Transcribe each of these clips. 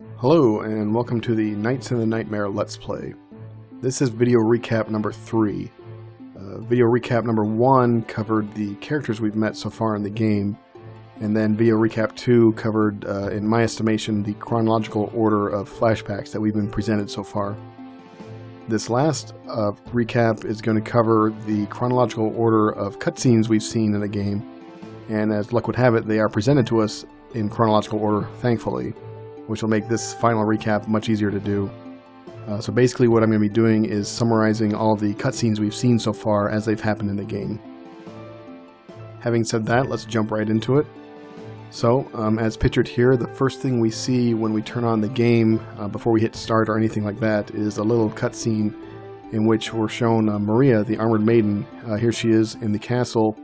Hello and welcome to the Nights in the Nightmare Let's Play. This is video recap number 3. Video recap number 1 covered the characters we've met so far in the game, and then video recap 2 covered, in my estimation, the chronological order of flashbacks that we've been presented so far. This last recap is going to cover the chronological order of cutscenes we've seen in the game, and as luck would have it, they are presented to us in chronological order, thankfully, which will make this final recap much easier to do. So basically what I'm going to be doing is summarizing all of the cutscenes we've seen so far as they've happened in the game. Having said that, let's jump right into it. So, as pictured here, the first thing we see when we turn on the game, before we hit start or anything like that, is a little cutscene in which we're shown Maria, the armored maiden. Here she is in the castle,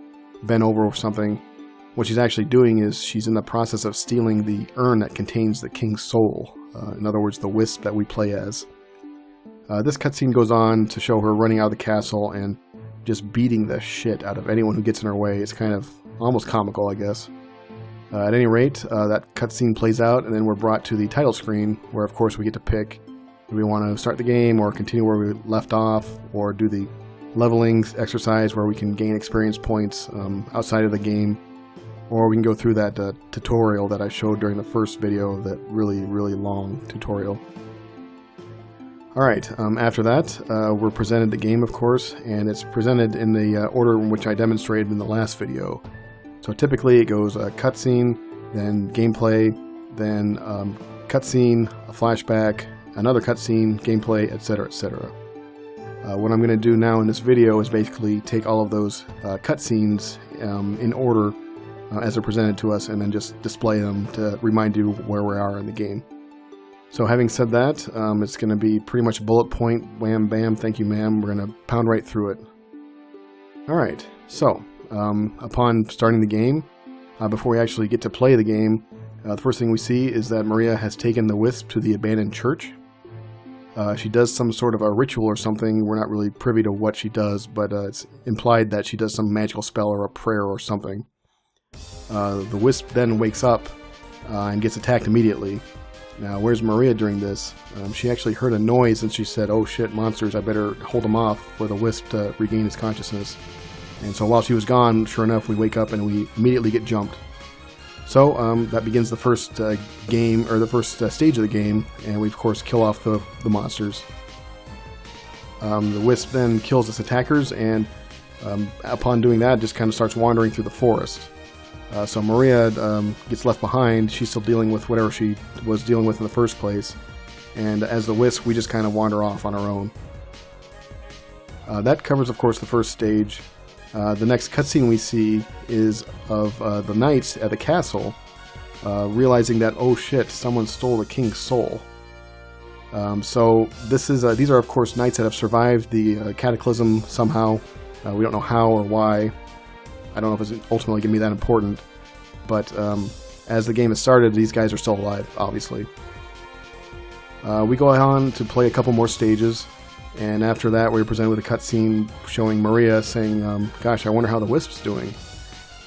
bent over or something. What she's actually doing is she's in the process of stealing the urn that contains the king's soul. In other words, the Wisp that we play as. This cutscene goes on to show her running out of the castle and just beating the shit out of anyone who gets in her way. It's kind of almost comical, I guess. At any rate, that cutscene plays out, and then we're brought to the title screen, where of course we get to pick do we want to start the game or continue where we left off, or do the leveling exercise where we can gain experience points outside of the game, or we can go through that tutorial that I showed during the first video, that really long tutorial. Alright, after that, we're presented the game, of course, and it's presented in the order in which I demonstrated in the last video. So typically it goes cutscene, then gameplay, then cutscene, a flashback, another cutscene, gameplay, etc., etc. What I'm going to do now in this video is basically take all of those cutscenes in order as they're presented to us, and then just display them to remind you where we are in the game. So having said that, it's going to be pretty much bullet point, wham bam, thank you ma'am, we're going to pound right through it. Alright, so upon starting the game, before we actually get to play the game, the first thing we see is that Maria has taken the Wisp to the abandoned church. She does some sort of a ritual or something. We're not really privy to what she does, but it's implied that she does some magical spell or a prayer or something. The Wisp then wakes up and gets attacked immediately. Now, where's Maria during this? She actually heard a noise and she said, "Oh shit, monsters, I better hold them off for the Wisp to regain its consciousness." And so while she was gone, sure enough, we wake up and we immediately get jumped. So that begins the first game, or the first stage of the game, and we of course kill off the monsters. The Wisp then kills its attackers, and upon doing that, just kind of starts wandering through the forest. So Maria gets left behind. She's still dealing with whatever she was dealing with in the first place. And as the Wisp, we just kind of wander off on our own. That covers, of course, the first stage. The next cutscene we see is of the knights at the castle, realizing that, oh shit, someone stole the king's soul. So these are, of course, knights that have survived the cataclysm somehow. We don't know how or why. I don't know if it's ultimately going to be that important, but as the game has started, these guys are still alive, obviously. We go on to play a couple more stages, and after that we're presented with a cutscene showing Maria saying, gosh, I wonder how the Wisp's doing.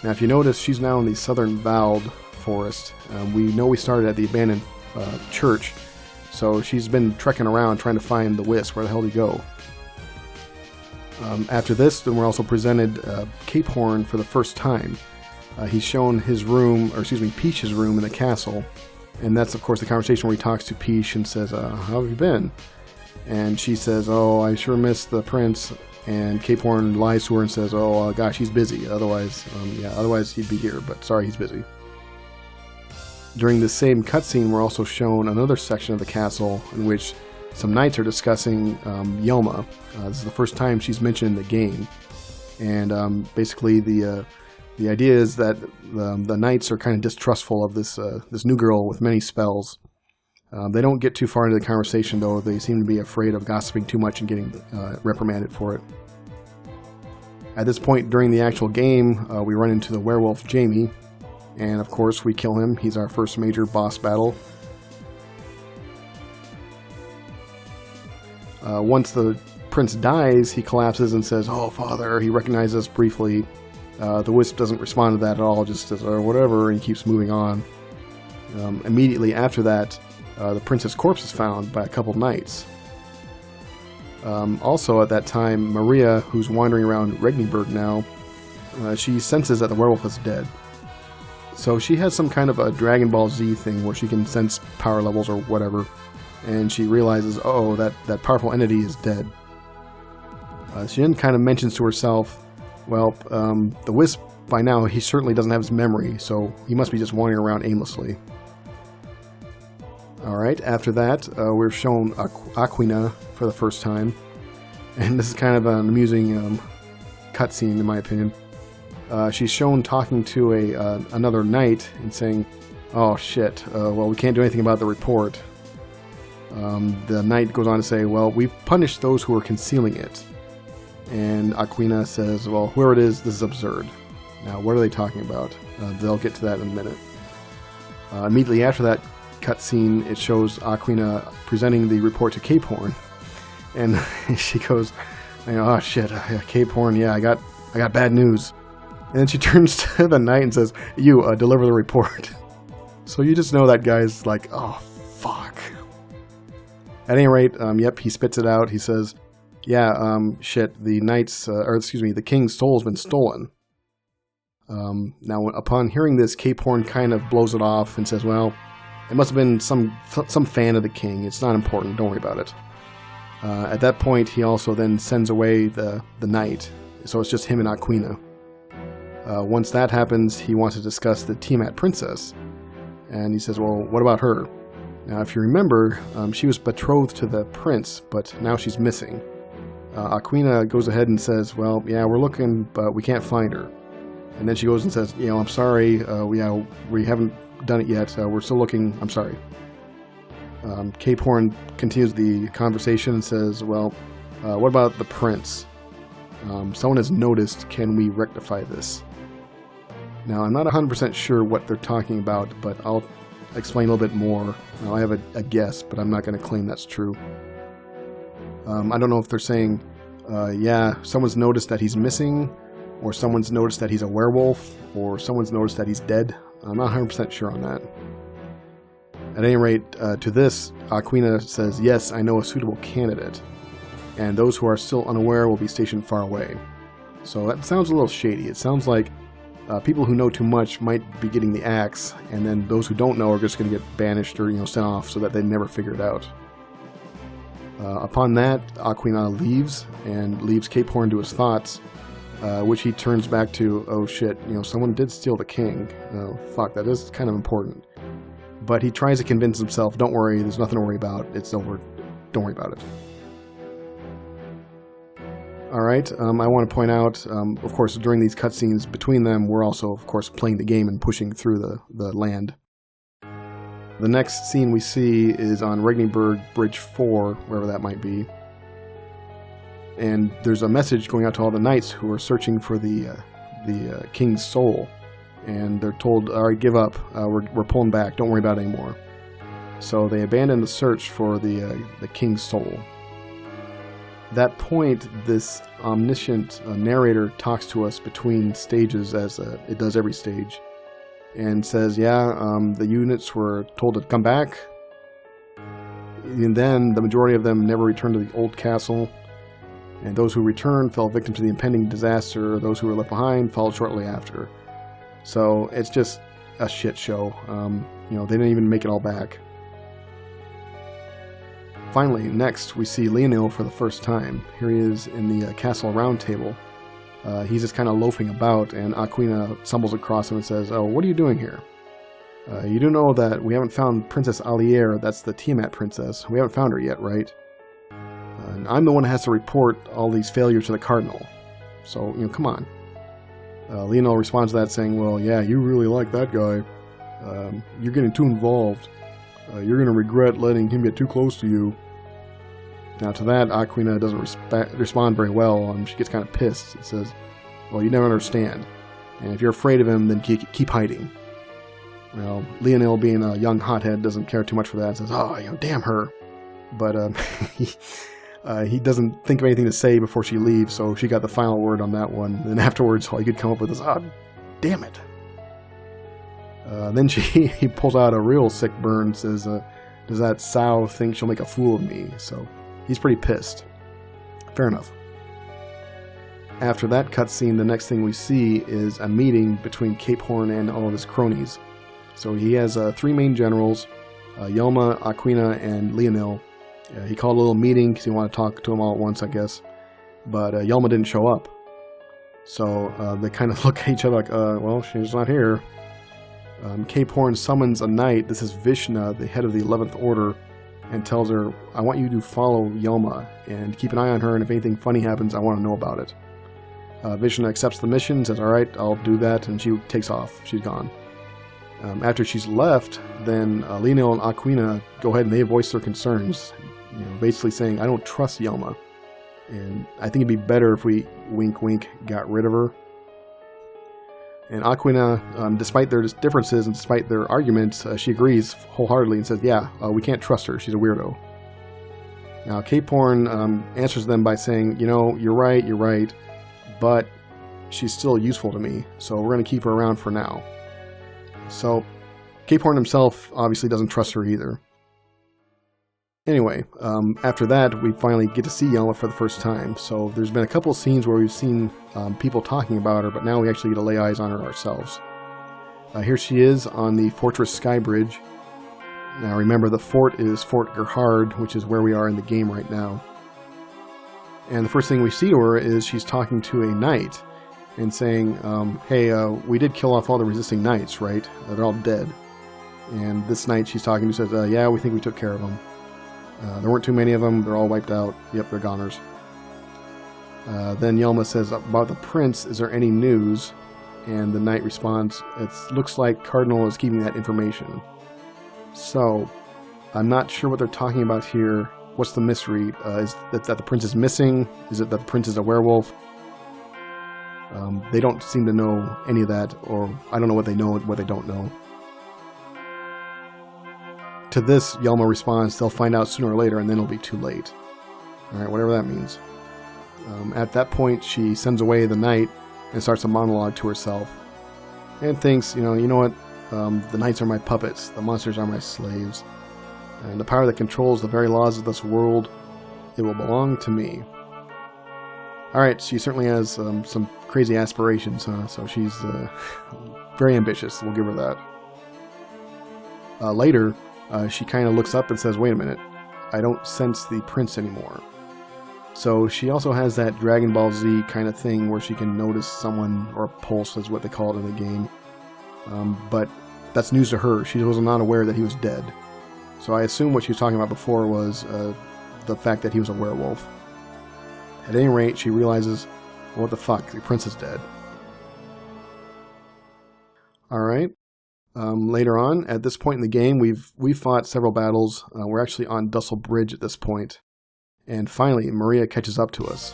Now if you notice, she's now in the southern Vald forest. We know we started at the abandoned church, so she's been trekking around trying to find the Wisp. Where the hell did he go? After this, then we're also presented Cape Horn for the first time. He's shown his room, or excuse me, Peach's room in the castle, and that's of course the conversation where he talks to Peach and says, how have you been? And she says, oh, I sure miss the prince. And Cape Horn lies to her and says, oh gosh, he's busy, otherwise he'd be here, but sorry, he's busy. During this same cutscene, we're also shown another section of the castle in which some knights are discussing Yelma. This is the first time she's mentioned in the game, and basically the idea is that the knights are kind of distrustful of this new girl with many spells. They don't get too far into the conversation, though. They seem to be afraid of gossiping too much and getting reprimanded for it. At this point during the actual game, we run into the werewolf Jamie, and of course we kill him. He's our first major boss battle. Once the prince dies, he collapses and says, "Oh, father." He recognizes us briefly. The Wisp doesn't respond to that at all, just says, "Oh, whatever," and he keeps moving on. Immediately after that, the prince's corpse is found by a couple knights. Also at that time, Maria, who's wandering around Regniberg now, she senses that the werewolf is dead. So she has some kind of a Dragon Ball Z thing where she can sense power levels or whatever, and she realizes, oh, that powerful entity is dead. She then kind of mentions to herself, well, the Wisp, by now, he certainly doesn't have his memory, so he must be just wandering around aimlessly. Alright, after that, we're shown Aquina for the first time, and this is kind of an amusing cutscene in my opinion. She's shown talking to another knight and saying, oh shit, well we can't do anything about the report. The knight goes on to say, well, we've punished those who are concealing it. And Aquina says, well, whoever it is, this is absurd. Now, what are they talking about? They'll get to that in a minute. Immediately after that cutscene, it shows Aquina presenting the report to Cape Horn. And she goes, oh shit, Cape Horn, yeah, I got bad news. And then she turns to the knight and says, you, deliver the report. So you just know that guy's like, oh, fuck. At any rate, yep, he spits it out. He says, yeah, shit, the king's soul's been stolen. Now, upon hearing this, Cape Horn kind of blows it off and says, well, it must have been some fan of the king. It's not important. Don't worry about it. At that point, he also then sends away the knight. So it's just him and Aquina. Once that happens, he wants to discuss the Tiamat princess. And he says, well, what about her? Now, if you remember, she was betrothed to the prince, but now she's missing. Aquina goes ahead and says, well, yeah, we're looking, but we can't find her. And then she goes and says, I'm sorry, we haven't done it yet, we're still looking, I'm sorry. Cape Horn continues the conversation and says, well, what about the prince? Someone has noticed, can we rectify this? Now, I'm not 100% sure what they're talking about, but I'll explain a little bit more. Now, I have a guess, but I'm not going to claim that's true. I don't know if they're saying, yeah, someone's noticed that he's missing, or someone's noticed that he's a werewolf, or someone's noticed that he's dead. I'm not 100% sure on that. At any rate, to this, Aquina says, yes, I know a suitable candidate, and those who are still unaware will be stationed far away. So that sounds a little shady. It sounds like people who know too much might be getting the axe, and then those who don't know are just going to get banished or sent off so that they never figure it out. Upon that, Aquina leaves, and leaves Cape Horn to his thoughts, which he turns back to, oh shit, someone did steal the king. Oh, fuck, that is kind of important. But he tries to convince himself, don't worry, there's nothing to worry about, it's over, don't worry about it. Alright, I want to point out, of course, during these cutscenes between them, we're also, of course, playing the game and pushing through the land. The next scene we see is on Regniberg Bridge 4, wherever that might be. And there's a message going out to all the knights who are searching for the king's soul. And they're told, alright, give up, we're pulling back, don't worry about it anymore. So they abandon the search for the king's soul. At that point, this omniscient narrator talks to us between stages, as it does every stage, and says, yeah, the units were told to come back, and then the majority of them never returned to the old castle, and those who returned fell victim to the impending disaster, those who were left behind followed shortly after. So it's just a shit show. They didn't even make it all back. Finally, next, we see Lionel for the first time. Here he is in the Castle Round Table. He's just kind of loafing about, and Aquina stumbles across him and says, oh, what are you doing here? You do know that we haven't found Princess Alier, that's the Tiamat princess. We haven't found her yet, right? And I'm the one who has to report all these failures to the Cardinal. So, come on. Lionel responds to that saying, well, yeah, you really like that guy. You're getting too involved. You're going to regret letting him get too close to you. Now to that, Aquina doesn't respond very well. She gets kind of pissed. It says, well, you never understand. And if you're afraid of him, then keep hiding. Well, Lionel, being a young hothead, doesn't care too much for that. Says, oh, damn her. But he doesn't think of anything to say before she leaves, so she got the final word on that one. And afterwards, all he could come up with is, oh, damn it. Then he pulls out a real sick burn and says, does that sow think she'll make a fool of me? So he's pretty pissed. Fair enough. After that cutscene, the next thing we see is a meeting between Cape Horn and all of his cronies. So he has 3 main generals, Yelma, Aquina, and Leonil. He called a little meeting because he wanted to talk to them all at once, I guess. But Yelma didn't show up. So they kind of look at each other like, well, she's not here. Cape Horn summons a knight. This is Vishna, the head of the 11th Order, and tells her, I want you to follow Yelma and keep an eye on her, and if anything funny happens, I want to know about it. Vishna accepts the mission, says, alright, I'll do that, and she takes off. She's gone. After she's left, then Leonil and Aquina go ahead and they voice their concerns, basically saying, I don't trust Yelma, and I think it'd be better if we, wink wink, got rid of her. And Aquina, despite their differences and despite their arguments, she agrees wholeheartedly and says, yeah, we can't trust her, she's a weirdo. Now, Cape Horn answers them by saying, you're right, but she's still useful to me, so we're going to keep her around for now. So, Cape Horn himself obviously doesn't trust her either. Anyway, after that, we finally get to see Yelma for the first time. So there's been a couple of scenes where we've seen people talking about her, but now we actually get to lay eyes on her ourselves. Here she is on the Fortress Sky Bridge. Now remember, the fort is Fort Gerhard, which is where we are in the game right now. And the first thing we see of her is she's talking to a knight and saying, hey, we did kill off all the resisting knights, right? They're all dead. And this knight she's talking to says, yeah, we think we took care of them. There weren't too many of them. They're all wiped out. Yep, they're goners. Then Yelma says, about the prince, is there any news? And the knight responds, it looks like Cardinal is keeping that information. So, I'm not sure what they're talking about here. What's the mystery? Is that the prince is missing? Is it that the prince is a werewolf? They don't seem to know any of that, or I don't know what they know and what they don't know. To this, Yelma responds, they'll find out sooner or later, and then it'll be too late. Alright, whatever that means. At that point, she sends away the knight and starts a monologue to herself. And thinks, you know what, the knights are my puppets, the monsters are my slaves. And the power that controls the very laws of this world, it will belong to me. Alright, she certainly has some crazy aspirations, so she's very ambitious, we'll give her that. Later, she kind of looks up and says, wait a minute, I don't sense the prince anymore. So she also has that Dragon Ball Z kind of thing where she can notice someone, or pulse is what they call it in the game. But that's news to her. She was not aware that he was dead. So I assume what she was talking about before was the fact that he was a werewolf. At any rate, she realizes, well, what the fuck, the prince is dead. Alright. Later on, at this point in the game, we've fought several battles. We're actually on Dussel Bridge at this point. And finally, Maria catches up to us.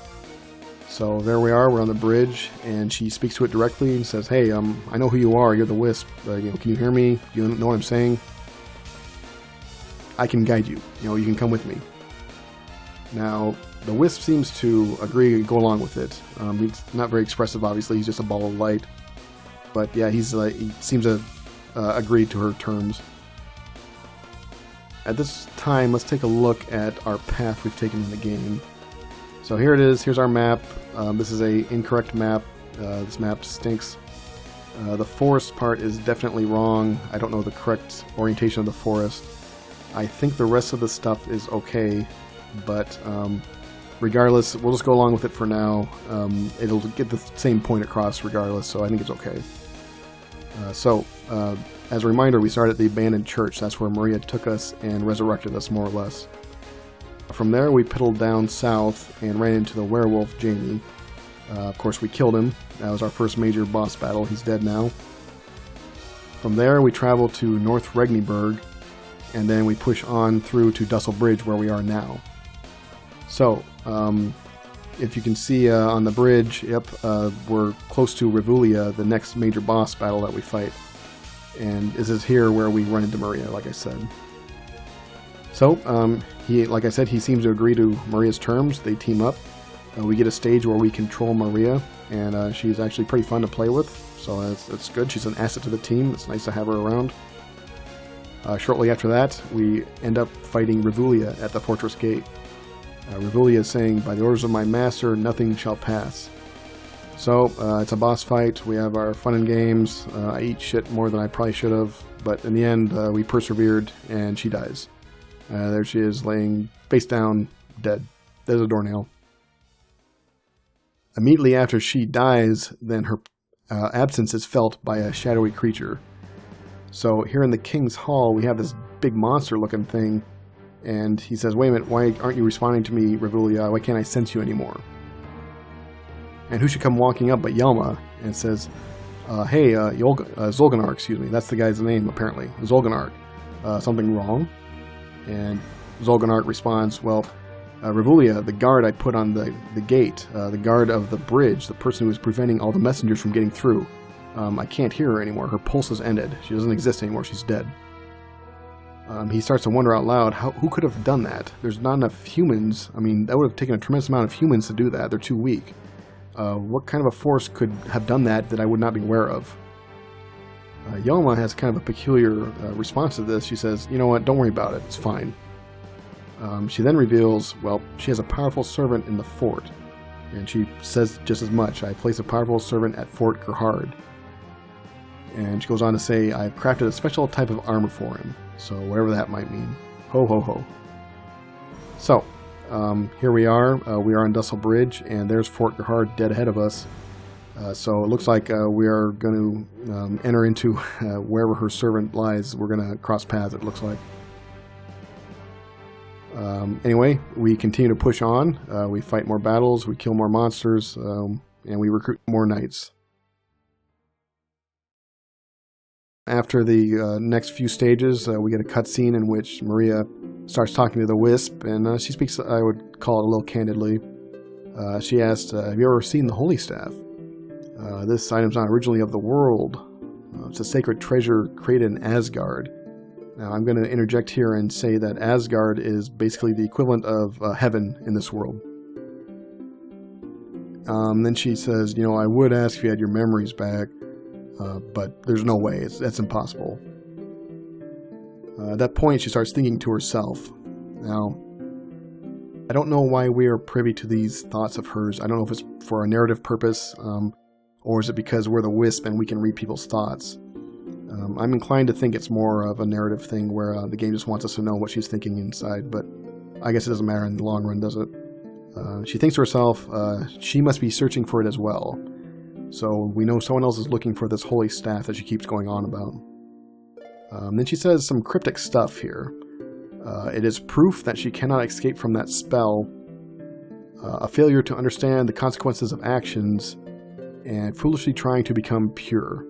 So there we are, we're on the bridge, and she speaks to it directly and says, hey, I know who you are, you're the Wisp. Can you hear me? Do you know what I'm saying? I can guide you. You can come with me. Now, the Wisp seems to agree and go along with it. He's not very expressive, obviously, he's just a ball of light. But yeah, he seems to agree to her terms. At this time, let's take a look at our path we've taken in the game. So here it is, here's our map. This is an incorrect map. This map stinks. The forest part is definitely wrong. I don't know the correct orientation of the forest. I think the rest of the stuff is okay, but regardless, we'll just go along with it for now. It'll get the same point across regardless, so I think it's okay. As a reminder, we started at the abandoned church. That's where Maria took us and resurrected us, more or less. From there, we piddled down south and ran into the werewolf, Jamie. Of course, we killed him. That was our first major boss battle. He's dead now. From there, we traveled to North Regniberg, and then we push on through to Dussel Bridge, where we are now. So, if you can see on the bridge, yep, we're close to Rulia, the next major boss battle that we fight. And this is here where we run into Maria, like I said. So, like I said, he seems to agree to Maria's terms. They team up. We get a stage where we control Maria, and she's actually pretty fun to play with. So that's good. She's an asset to the team. It's nice to have her around. Shortly after that, we end up fighting Rulia at the fortress gate. Rulia is saying, "By the orders of my master, nothing shall pass." So, it's a boss fight. We have our fun and games. I eat shit more than I probably should have, but in the end, we persevered, and she dies. There she is, laying face down, dead. There's a doornail. Immediately after she dies, then her absence is felt by a shadowy creature. So here in the King's Hall, we have this big monster-looking thing, and he says, "Wait a minute, why aren't you responding to me, Rulia? Why can't I sense you anymore?" And who should come walking up but Yelma, and says, "Hey, Zolganark, excuse me, that's the guy's name, apparently, Zolganark. Something wrong?" And Zolganark responds, "Well, Rulia, the guard I put on the gate, the guard of the bridge, the person who was preventing all the messengers from getting through, I can't hear her anymore. Her pulse has ended. She doesn't exist anymore. She's dead." He starts to wonder out loud, who could have done that? There's not enough humans. I mean, that would have taken a tremendous amount of humans to do that. They're too weak. What kind of a force could have done that I would not be aware of? Yelma has kind of a peculiar response to this. She says, "You know what? Don't worry about it. It's fine." She then reveals, well, she has a powerful servant in the fort. And she says just as much. "I place a powerful servant at Fort Gerhard." And she goes on to say, "I've crafted a special type of armor for him." So whatever that might mean. Ho, ho, ho. So, here we are. We are on Dussel Bridge, and there's Fort Gerhard dead ahead of us. So it looks like we are going to enter into wherever her servant lies. We're going to cross paths, it looks like. Anyway, we continue to push on. We fight more battles, we kill more monsters, and we recruit more knights. After the next few stages, we get a cutscene in which Maria starts talking to the Wisp, and she speaks, I would call it a little candidly. She asked, "Have you ever seen the Holy Staff? This item's not originally of the world. It's a sacred treasure created in Asgard." Now, I'm going to interject here and say that Asgard is basically the equivalent of heaven in this world. Then she says, "You know, I would ask if you had your memories back, but there's no way. That's impossible." At that point, she starts thinking to herself. Now, I don't know why we are privy to these thoughts of hers. I don't know if it's for a narrative purpose, or is it because we're the Wisp and we can read people's thoughts. I'm inclined to think it's more of a narrative thing where the game just wants us to know what she's thinking inside, but I guess it doesn't matter in the long run, does it? She thinks to herself, she must be searching for it as well. So we know someone else is looking for this holy staff that she keeps going on about. Then she says some cryptic stuff here. It is proof that she cannot escape from that spell, a failure to understand the consequences of actions, and foolishly trying to become pure.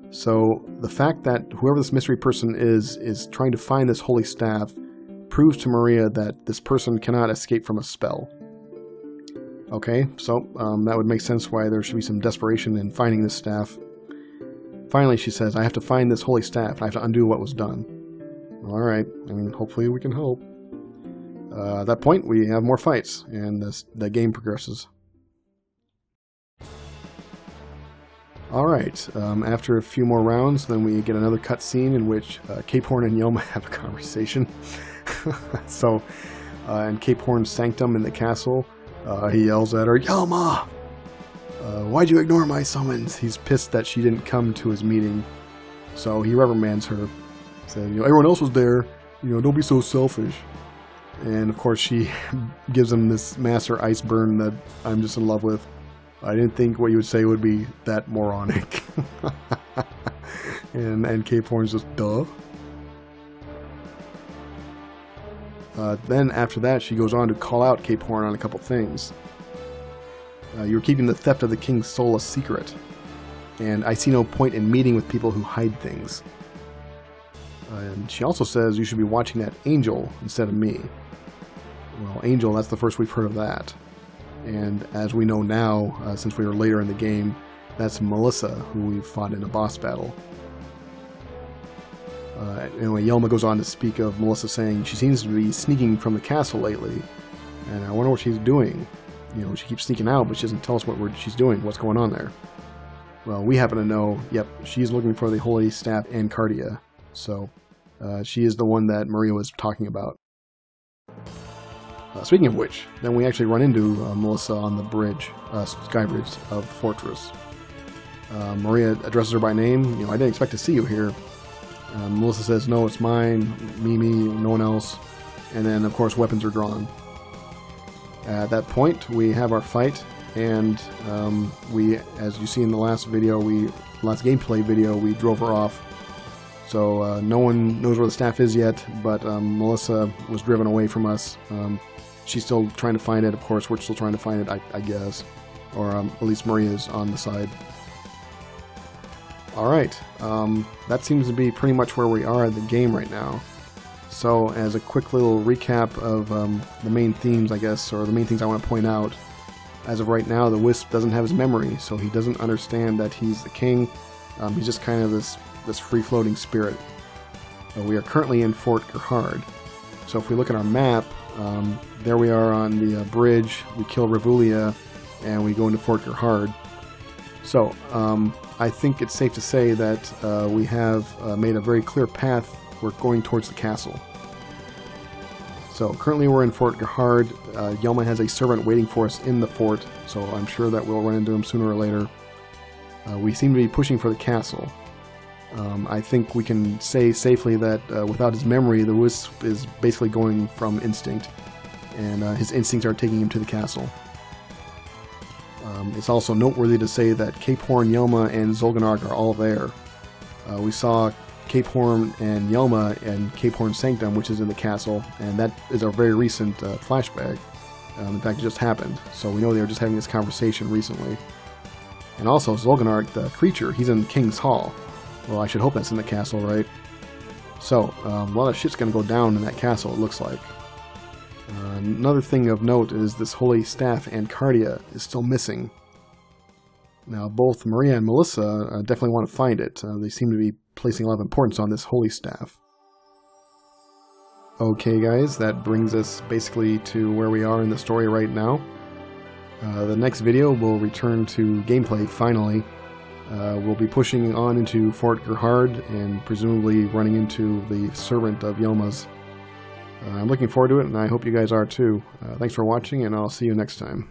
So the fact that whoever this mystery person is trying to find this holy staff proves to Maria that this person cannot escape from a spell. Okay, so that would make sense why there should be some desperation in finding this staff. Finally, she says, "I have to find this holy staff. I have to undo what was done." Alright, I mean, hopefully we can help. At that point, we have more fights, and the game progresses. Alright, after a few more rounds, then we get another cutscene in which Cape Horn and Yelma have a conversation. So, in Cape Horn's sanctum in the castle, he yells at her, "Yelma! Why'd you ignore my summons?" He's pissed that she didn't come to his meeting, so he reprimands her. Said, "You know, everyone else was there, you know, don't be so selfish." And of course she gives him this master ice burn that I'm just in love with. I didn't think what you would say would be that moronic. and Cape Horn's just, duh. Then after that, she goes on to call out Cape Horn on a couple things. "You're keeping the theft of the king's soul a secret, and I see no point in meeting with people who hide things." And she also says you should be watching that Angel instead of me. Well, Angel, that's the first we've heard of that. And as we know now, since we were later in the game, that's Melissa, who we fought in a boss battle. Anyway, Yelma goes on to speak of Melissa saying she seems to be sneaking from the castle lately, and I wonder what she's doing. You know, she keeps sneaking out, but she doesn't tell us what she's doing, what's going on there. Well, we happen to know, yep, she's looking for the Holy Staff and Cardia. So, She is the one that Maria was talking about. Speaking of which, then we actually run into Melissa on the bridge, sky bridge of the fortress. Maria addresses her by name. You know, I didn't expect to see you here. Melissa says, no, it's mine, me, no one else. And then, of course, weapons are drawn. At that point, we have our fight, and we, as you see in the last video, last gameplay video, we drove her off. So no one knows where the staff is yet, but Melissa was driven away from us. She's still trying to find it. Of course, we're still trying to find it, I guess. Or at least Maria's on the side. Alright, that seems to be pretty much where we are in the game right now. So, as a quick little recap of the main themes, I guess, or the main things I want to point out. As of right now, the Wisp doesn't have his memory, so he doesn't understand that he's the king. He's just kind of this free-floating spirit. We are currently in Fort Gerhard. So if we look at our map, there we are on the bridge, we kill Rulia, and we go into Fort Gerhard. So, I think it's safe to say that we have made a very clear path. We're going towards the castle. So currently we're in Fort Gerhard. Yelma has a servant waiting for us in the fort, so I'm sure that we'll run into him sooner or later. We seem to be pushing for the castle. I think we can say safely that without his memory, the Wisp is basically going from instinct, and his instincts are taking him to the castle. It's also noteworthy to say that Cape Horn, Yelma, and Zul'Gurnik are all there. We saw Cape Horn and Yelma and Cape Horn Sanctum, which is in the castle, and that is a very recent flashback. In fact, it just happened, so we know they were just having this conversation recently. And also, Zul'Gurnik, the creature, he's in King's Hall. Well, I should hope that's in the castle, right? So, a lot of shit's gonna go down in that castle, it looks like. Another thing of note is this holy staff Ancardia is still missing. Now, both Maria and Melissa definitely want to find it. They seem to be placing a lot of importance on this holy staff. Okay, guys, that brings us basically to where we are in the story right now. The next video will return to gameplay, finally. We'll be pushing on into Fort Gerhard and presumably running into the servant of Yelma's. I'm looking forward to it, and I hope you guys are too. Thanks for watching, and I'll see you next time.